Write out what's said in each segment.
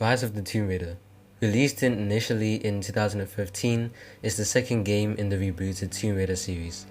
Rise of the Tomb Raider, released initially in 2015, is the second game in the rebooted Tomb Raider series.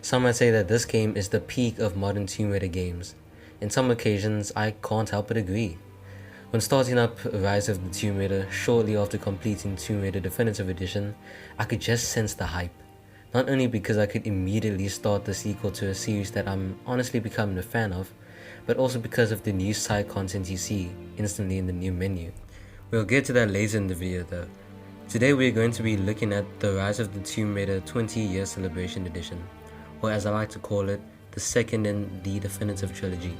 Some might say that this game is the peak of modern Tomb Raider games. In some occasions, I can't help but agree. When starting up Rise of the Tomb Raider shortly after completing Tomb Raider Definitive Edition, I could just sense the hype. Not only because I could immediately start the sequel to a series that I'm honestly becoming a fan of, but also because of the new side content you see instantly in the new menu. We'll get to that later in the video though. Today we're going to be looking at the Rise of the Tomb Raider 20-year celebration edition, or as I like to call it, the second in the Definitive Trilogy.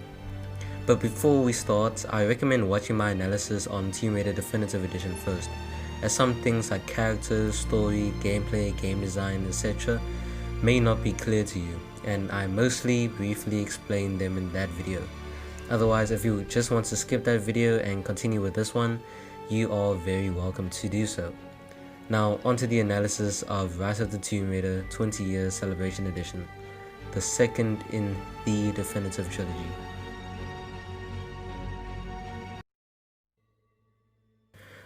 But before we start, I recommend watching my analysis on Tomb Raider Definitive Edition first, as some things like characters, story, gameplay, game design, etc. may not be clear to you, and I mostly briefly explain them in that video. Otherwise, if you just want to skip that video and continue with this one, you are very welcome to do so. Now onto the analysis of Rise of the Tomb Raider 20-year celebration edition, the second in the Definitive Trilogy.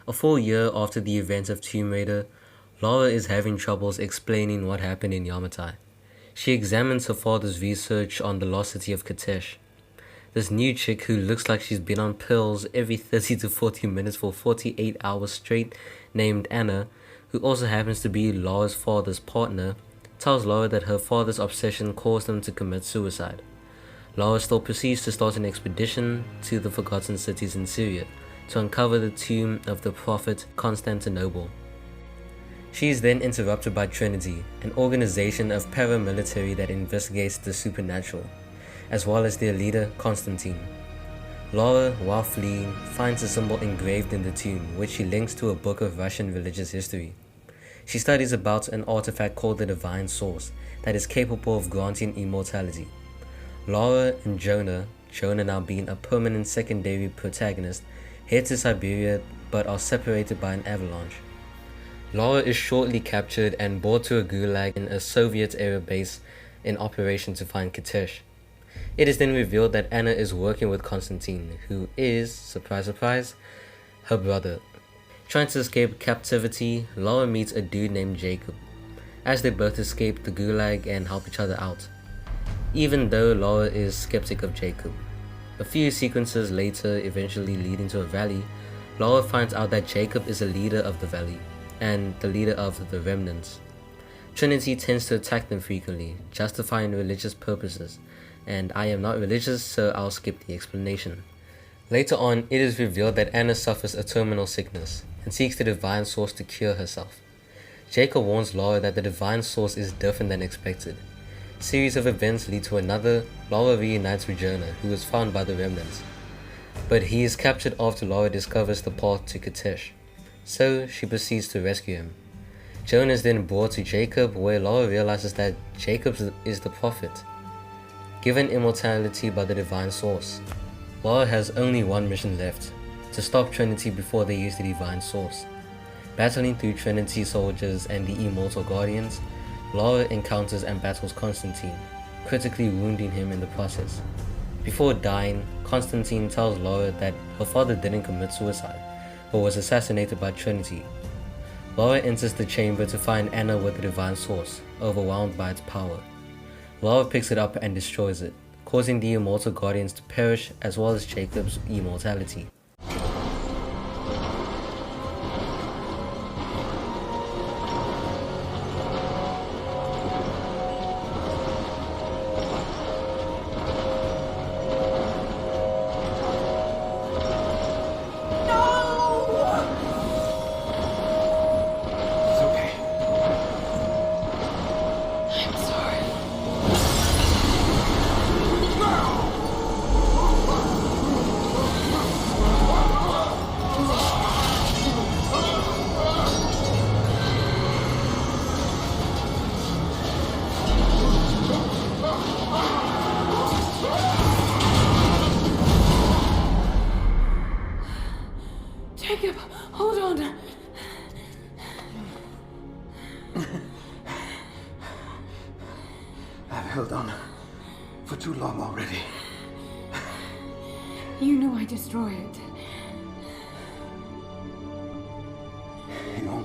A full year after the events of Tomb Raider, Lara is having troubles explaining what happened in Yamatai. She examines her father's research on the lost city of Katesh. This new chick who looks like she's been on pills every 30 to 40 minutes for 48 hours straight, named Anna, who also happens to be Lara's father's partner, tells Lara that her father's obsession caused him to commit suicide. Lara still proceeds to start an expedition to the forgotten cities in Syria to uncover the tomb of the prophet Constantinople. She is then interrupted by Trilogy, an organization of paramilitary that investigates the supernatural, as well as their leader, Constantine. Lara, while fleeing, finds a symbol engraved in the tomb, which she links to a book of Russian religious history. She studies about an artifact called the Divine Source that is capable of granting immortality. Lara and Jonah now being a permanent secondary protagonist, head to Siberia but are separated by an avalanche. Lara is shortly captured and brought to a gulag in a Soviet-era base in operation to find Katesh. It is then revealed that Anna is working with Constantine, who is, surprise surprise, her brother. Trying to escape captivity, Lara meets a dude named Jacob, as they both escape the gulag and help each other out. Even though Lara is skeptic of Jacob. A few sequences later, eventually leading to a valley, Lara finds out that Jacob is a leader of the valley, and the leader of the remnants. Trinity tends to attack them frequently, justifying religious purposes, and I am not religious, so I'll skip the explanation. Later on, it is revealed that Anna suffers a terminal sickness and seeks the Divine Source to cure herself. Jacob warns Lara that the Divine Source is different than expected. Series of events lead to another. Lara reunites with Jonah, who is found by the remnants, but he is captured after Lara discovers the path to Katesh, so she proceeds to rescue him. Jonah is then brought to Jacob, where Lara realizes that Jacob is the prophet, given immortality by the Divine Source. Lara has only one mission left, to stop Trinity before they use the Divine Source. Battling through Trinity soldiers and the Immortal Guardians, Lara encounters and battles Constantine, critically wounding him in the process. Before dying, Constantine tells Lara that her father didn't commit suicide, but was assassinated by Trinity. Lara enters the chamber to find Anna with the Divine Source, overwhelmed by its power. Lara picks it up and destroys it, causing the Immortal Guardians to perish as well as Jacob's immortality. Jacob, hold on. I've held on for too long already. You know I destroy it.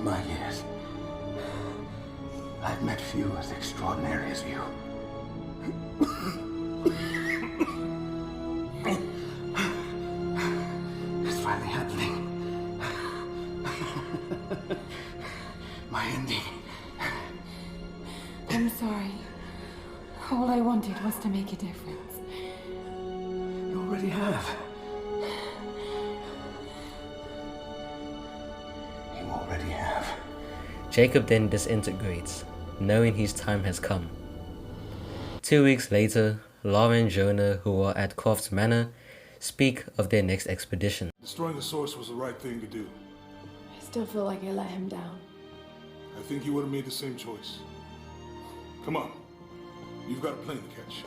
my years, I've met few as extraordinary as you. It's finally happening. My ending. I'm sorry. All I wanted was to make a difference. You already have. You already have. Jacob then disintegrates, knowing his time has come. 2 weeks later, Laura and Jonah, who are at Croft's Manor, speak of their next expedition. Destroying the source was the right thing to do. I still feel like I let him down. I think you would have made the same choice. Come on. You've got a plane to catch.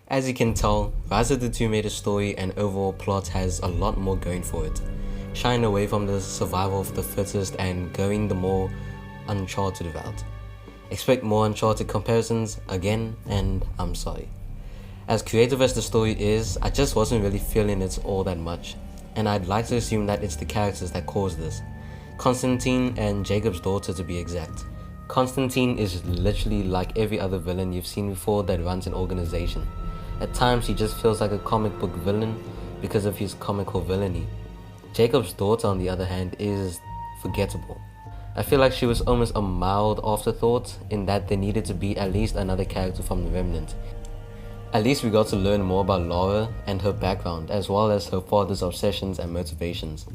As you can tell, Rise of the Tomb Raider story and overall plot has a lot more going for it, shying away from the survival of the fittest and going the more Uncharted route. Expect more Uncharted comparisons again, and I'm sorry. As creative as the story is, I just wasn't really feeling it all that much, and I'd like to assume that it's the characters that caused this. Constantine and Jacob's daughter to be exact. Constantine is literally like every other villain you've seen before that runs an organization. At times he just feels like a comic book villain because of his comical villainy. Jacob's daughter on the other hand is forgettable. I feel like she was almost a mild afterthought in that there needed to be at least another character from the Remnant. At least we got to learn more about Laura and her background as well as her father's obsessions and motivations.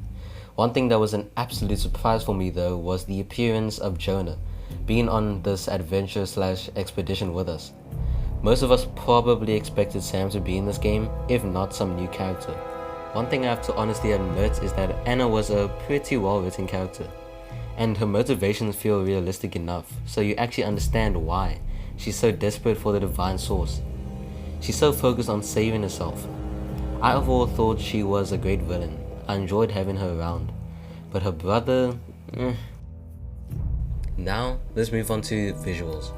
One thing that was an absolute surprise for me though was the appearance of Jonah being on this adventure/expedition with us. Most of us probably expected Sam to be in this game, if not some new character. One thing I have to honestly admit is that Anna was a pretty well written character, and her motivations feel realistic enough, so you actually understand why she's so desperate for the divine source. She's so focused on saving herself. I overall thought she was a great villain. I enjoyed having her around, but her brother, Now, let's move on to visuals.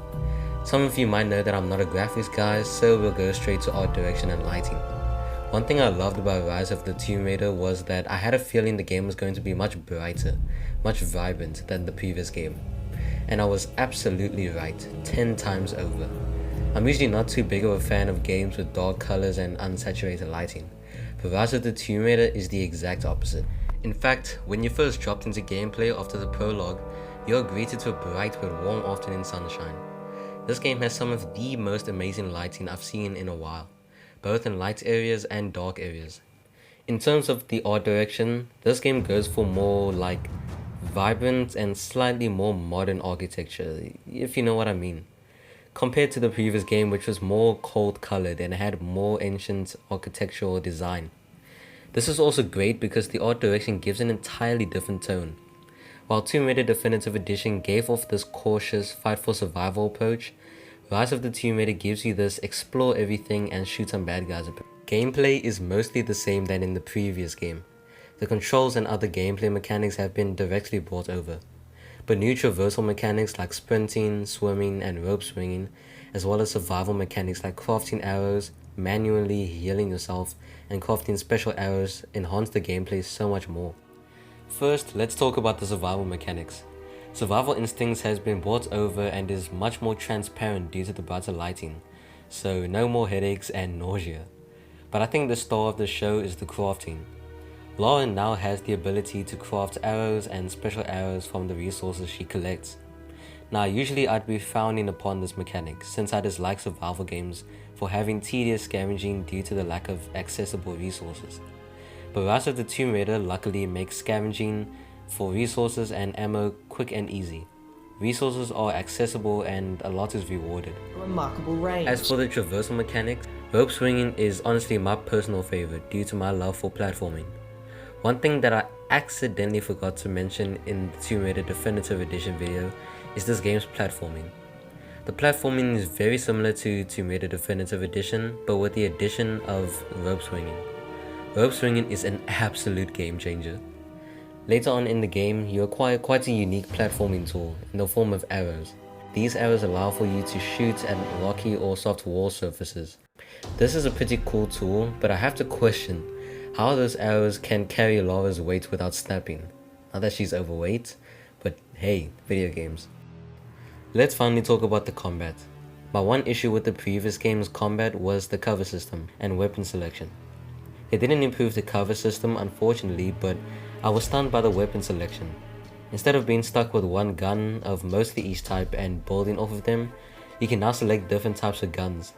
Some of you might know that I'm not a graphics guy, so we'll go straight to art direction and lighting. One thing I loved about Rise of the Tomb Raider was that I had a feeling the game was going to be much brighter, much vibrant than the previous game. And I was absolutely right, 10 times over. I'm usually not too big of a fan of games with dark colors and unsaturated lighting, but Rise of the Tomb Raider is the exact opposite. In fact, when you first dropped into gameplay after the prologue, you're greeted to a bright but warm afternoon sunshine. This game has some of the most amazing lighting I've seen in a while, both in light areas and dark areas. In terms of the art direction, this game goes for more like vibrant and slightly more modern architecture, if you know what I mean. Compared to the previous game, which was more cold colored and had more ancient architectural design. This is also great because the art direction gives an entirely different tone. While Tomb Raider Definitive Edition gave off this cautious fight for survival approach, Rise of the Tomb Raider gives you this explore everything and shoot some bad guys approach. Gameplay is mostly the same than in the previous game. The controls and other gameplay mechanics have been directly brought over, but new traversal mechanics like sprinting, swimming and rope swinging, as well as survival mechanics like crafting arrows, manually healing yourself, and crafting special arrows enhance the gameplay so much more. First, let's talk about the survival mechanics. Survival Instincts has been brought over and is much more transparent due to the brighter lighting, so no more headaches and nausea. But I think the star of the show is the crafting. Laura now has the ability to craft arrows and special arrows from the resources she collects. Now usually I'd be frowning upon this mechanic since I dislike survival games for having tedious scavenging due to the lack of accessible resources. But Rise of the Tomb Raider luckily makes scavenging for resources and ammo quick and easy. Resources are accessible and a lot is rewarded. Remarkable range. As for the traversal mechanics, rope swinging is honestly my personal favorite due to my love for platforming. One thing that I accidentally forgot to mention in the Tomb Raider Definitive Edition video is this game's platforming. The platforming is very similar to Tomb Raider Definitive Edition, but with the addition of rope swinging. Rope swinging is an absolute game changer. Later on in the game, you acquire quite a unique platforming tool in the form of arrows. These arrows allow for you to shoot at rocky or soft wall surfaces. This is a pretty cool tool, but I have to question how those arrows can carry Laura's weight without snapping. Not that she's overweight, but hey, video games. Let's finally talk about the combat. My one issue with the previous game's combat was the cover system and weapon selection. They didn't improve the cover system unfortunately, but I was stunned by the weapon selection. Instead of being stuck with one gun of mostly each type and building off of them, you can now select different types of guns.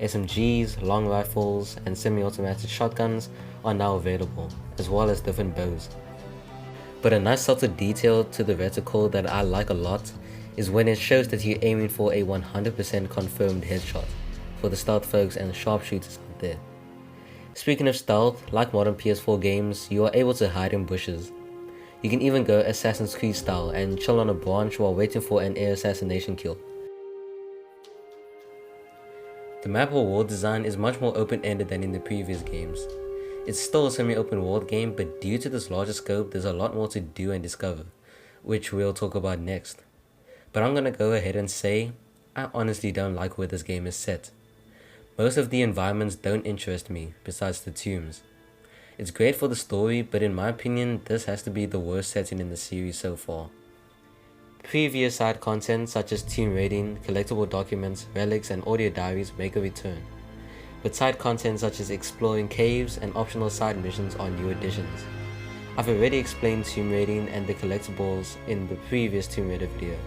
SMGs, long rifles, and semi-automatic shotguns are now available, as well as different bows. But a nice subtle detail to the reticle that I like a lot is when it shows that you're aiming for a 100% confirmed headshot for the stealth folks and sharpshooters out there. Speaking of stealth, like modern PS4 games, you are able to hide in bushes. You can even go Assassin's Creed style and chill on a branch while waiting for an air assassination kill. The map or world design is much more open-ended than in the previous games. It's still a semi-open world game, but due to this larger scope, there's a lot more to do and discover, which we'll talk about next. But I'm gonna go ahead and say, I honestly don't like where this game is set. Most of the environments don't interest me, besides the tombs. It's great for the story, but in my opinion, this has to be the worst setting in the series so far. Previous side content such as team raiding, collectible documents, relics, and audio diaries make a return. But side content such as exploring caves and optional side missions are new additions. I've already explained tomb raiding and the collectibles in the previous Tomb Raider video,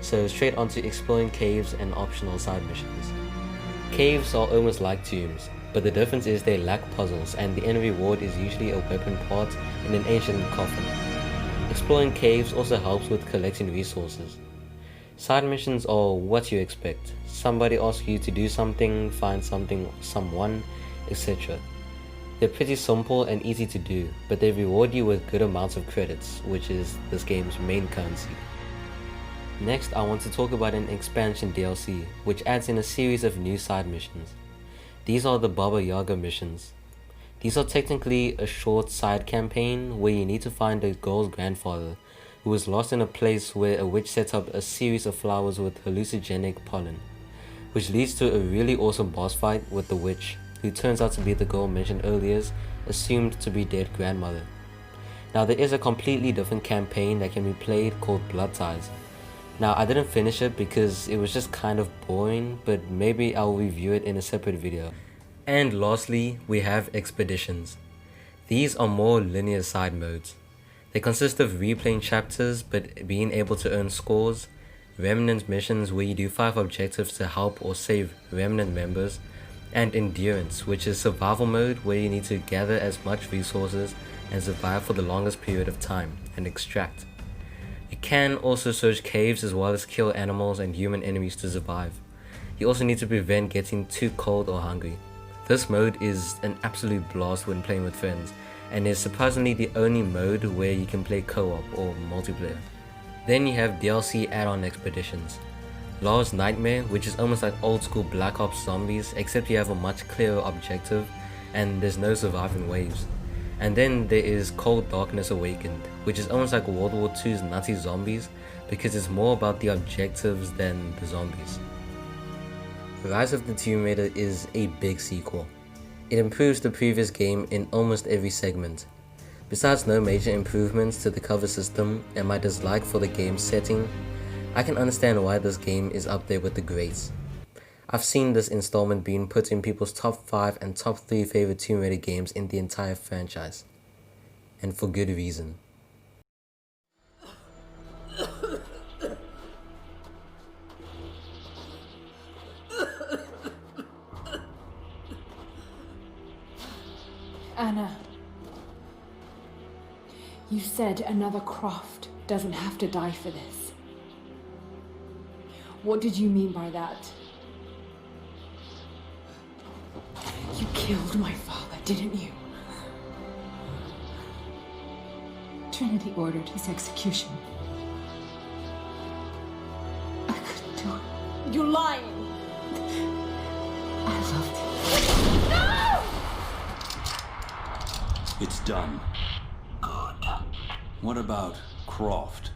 so straight onto exploring caves and optional side missions. Caves are almost like tombs, but the difference is they lack puzzles and the end reward is usually a weapon part in an ancient coffin. Exploring caves also helps with collecting resources. Side missions are what you expect. Somebody asks you to do something, find something, someone, etc. They're pretty simple and easy to do, but they reward you with good amounts of credits, which is this game's main currency. Next, I want to talk about an expansion DLC, which adds in a series of new side missions. These are the Baba Yaga missions. These are technically a short side campaign where you need to find a girl's grandfather who was lost in a place where a witch sets up a series of flowers with hallucinogenic pollen, which leads to a really awesome boss fight with the witch, who turns out to be the girl mentioned earlier's assumed to be dead grandmother. Now there is a completely different campaign that can be played called Blood Ties. Now I didn't finish it because it was just kind of boring, but maybe I'll review it in a separate video. And lastly, we have expeditions. These are more linear side modes. They consist of replaying chapters but being able to earn scores, remnant missions where you do 5 objectives to help or save remnant members, and endurance, which is survival mode where you need to gather as much resources and survive for the longest period of time and extract. You can also search caves as well as kill animals and human enemies to survive. You also need to prevent getting too cold or hungry. This mode is an absolute blast when playing with friends, and is surprisingly the only mode where you can play co-op or multiplayer. Then you have DLC add-on expeditions. Law's Nightmare, which is almost like old school Black Ops zombies, except you have a much clearer objective and there's no surviving waves. And then there is Cold Darkness Awakened, which is almost like World War II's Nazi zombies because it's more about the objectives than the zombies. Rise of the Tomb Raider is a big sequel. It improves the previous game in almost every segment. Besides no major improvements to the cover system and my dislike for the game's setting, I can understand why this game is up there with the greats. I've seen this installment being put in people's top 5 and top 3 favorite Tomb Raider games in the entire franchise. And for good reason. Anna, you said another Croft doesn't have to die for this. What did you mean by that? You killed my father, didn't you? Trinity ordered his execution. I couldn't do it. You're lying. I loved him. No! It's done. Good. What about Croft?